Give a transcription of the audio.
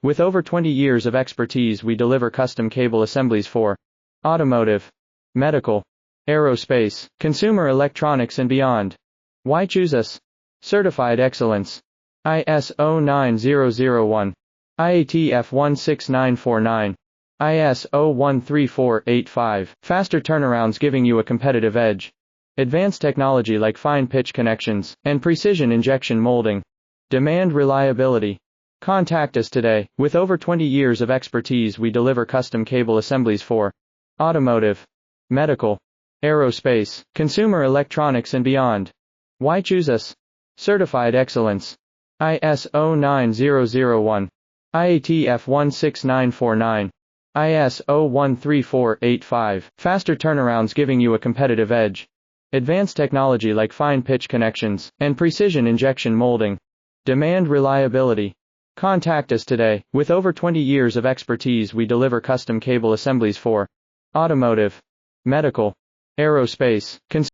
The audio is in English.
With over 20 years of expertise, we deliver custom cable assemblies for automotive, medical, aerospace, consumer electronics and beyond. Why choose us? Certified excellence. ISO 9001. IATF 16949. ISO 13485. Faster turnarounds giving you a competitive edge. Advanced technology like fine pitch connections and precision injection molding. Demand reliability. Contact us today. With over 20 years of expertise, we deliver custom cable assemblies for automotive, medical, aerospace, consumer electronics and beyond. Why choose us? Certified excellence. ISO 9001. IATF 16949. ISO 13485. Faster turnarounds giving you a competitive edge. Advanced technology like fine pitch connections and precision injection molding. Demand reliability. Contact us today. With over 20 years of expertise, we deliver custom cable assemblies for automotive, medical, aerospace,